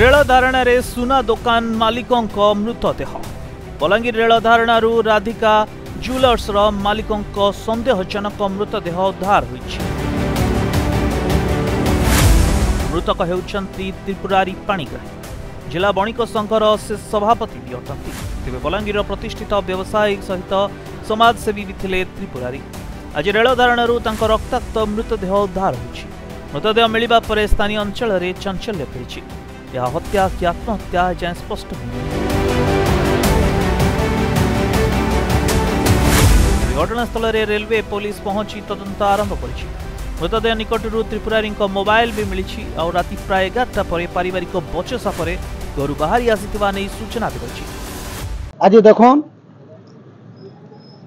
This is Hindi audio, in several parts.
रेल धारणा रे सुना दुकान मालिकों मृतदेह। बलांगीर रेल धारणारू राधिका ज्वेलर्स मालिकों संदेहजनक मृतदेह उद्धार होइछि। मृतक हेउछन्ति त्रिपुरारी पाणिग्राही। जिला बणिक संघर से सभापति भी अटंती। तेबे बलांगीर प्रतिष्ठित व्यवसायी सहित समाजसेवी भी थिले त्रिपुरारी। आज रेल धारणारू तांको रक्ताक्त मृतदेह उद्धार होइछि। मृतदेह मिलिबा परे स्थानीय अंचल रे चंचल्य फेरिछि। यह हत्या कि आत्महत्या जाए स्पष्ट घटनास्थल रे रेलवे पुलिस पहुंची तदंत आरंभ करिछि। मृतदेह निकटरू त्रिपुरारी मोबाइल भी मिली और राति प्राय 11टा पर पारिवारिक बचसा पर घर बाहरी आसिथिबा नै सूचना दिछि। आज देखो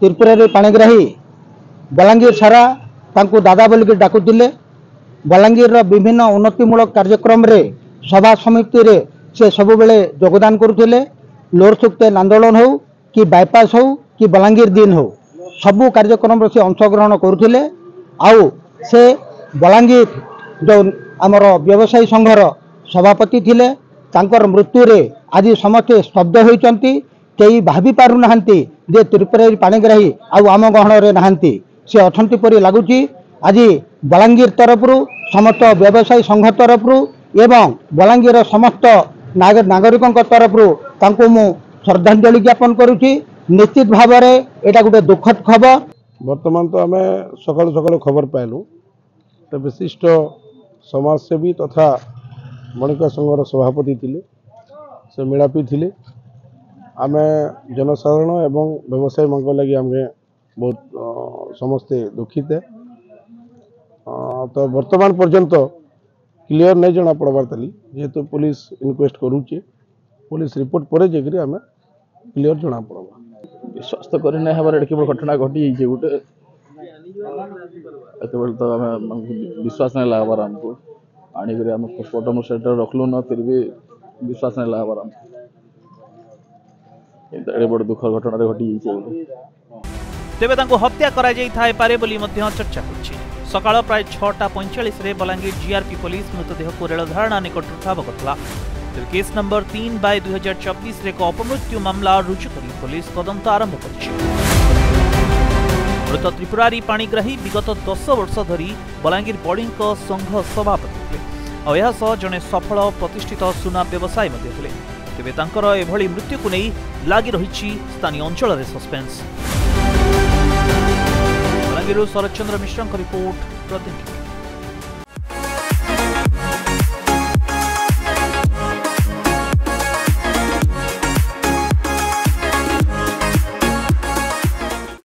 त्रिपुरारी पाणिग्राही बलांगीर सारा तांको दादा बोलिक डाकुतिले। बलांगीर विभिन्न उन्नतिमूलक कार्यक्रम रे सभा समिति रे से सब बेले योगदान करुथिले। लोर सुक्तेन आंदोलन हो कि बाईपास हो कि बलांगीर दिन हो सबू कार्यक्रम से अंशग्रहण करुथिले। आउ से बलांगीर जो आमर व्यवसायी संघर सभापति थिले तांकर मृत्यु रे आज समस्ते स्तब्ध होइचंती। केही भाभी पारु नाहंती जे त्रिपुरारी पाणिग्राही आउ आम गहण रे नाहंती से अछंती परि लागुची। आज बलांगीर तरफरु समस्त व्यवसायी संघ तरफरु एवं बलांगीर समस्त नागरिकों तरफरु तांको मु श्रद्धांजलि ज्ञापन करुची। निश्चित भाव में एटा गोटे दुखद खबर। वर्तमान तो आम सकाल सकाल खबर पाइलु तो विशिष्ट समाजसेवी तथा बणिक संघर सभापति थिले से मिलापी थिले। आम जनसाधारण एवं व्यवसायी मान लगी आम बहुत समस्ते दुखित है। तो वर्तमान पर्यंत क्लियर नहीं जना पड़बार ताली जेहेतु पुलिस इनक्वेस्ट करुचे। पुलिस रिपोर्ट पर जाकर आम क्लियर जना पड़वा। विश्वास तो करना है केवल घटना घटी गोटे तो आम विश्वास नहीं लगार आमको आनिक आम पोस्टमार्टम सेंटर रखलु न फिर भी विश्वास नहीं लगार आम एडे बड़ दुख घटना घटी। तेबे तांको हत्या करा जाई थाए पारे बोली मध्य चर्चा होछि। सकाळ प्राय 6:45 रे बलांगीर जीआरपी पुलिस मृतदेह को रेल धारणा निकट ठाब करथला। केस नंबर 3/2024 रे को अपमृत्यु मामला रुजु करी पुलिस तदंत आरंभ करछि। मृत त्रिपुरारी पाणिग्राही विगत 10 वर्ष धरी बलांगीर बणिक संघ सभापति थे और यह सह जने सफल प्रतिष्ठित सुना व्यवसायी मध्ये थे। तेबे तांकर एभली मृत्यु को नहीं लागि रहिछि स्थानीय अंचल रे सस्पेंस। बलांगीर शरद चंद्र मिश्र रिपोर्ट प्रतिनिधि।